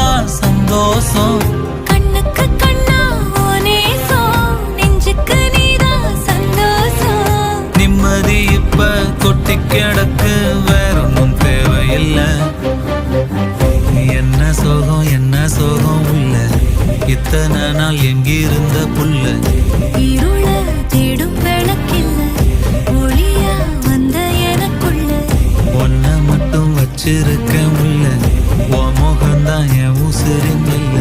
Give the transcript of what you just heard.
நீதான் சந்தோஷம். கண்ணுக்கு கண்ணா ஓ நேசம், நெஞ்சுக்கு நீதான் சந்தோஷம். நிம்மதி இப்ப கொட்டி கிடக்கு, வேற ஒன்றும் தேவையில்லை. என்ன சோகம் என்ன சோகம் உள்ள, இத்தனை நாள் எங்கிருந்த புள்ள. இருள தேடும் விளக்கில்ல, ஒளியா வந்த எனக்குள்ள. ஒன்ன மட்டும் வச்சிருக்க முல்ல, உன் முகம்தான் என் உசிரின் இல்ல.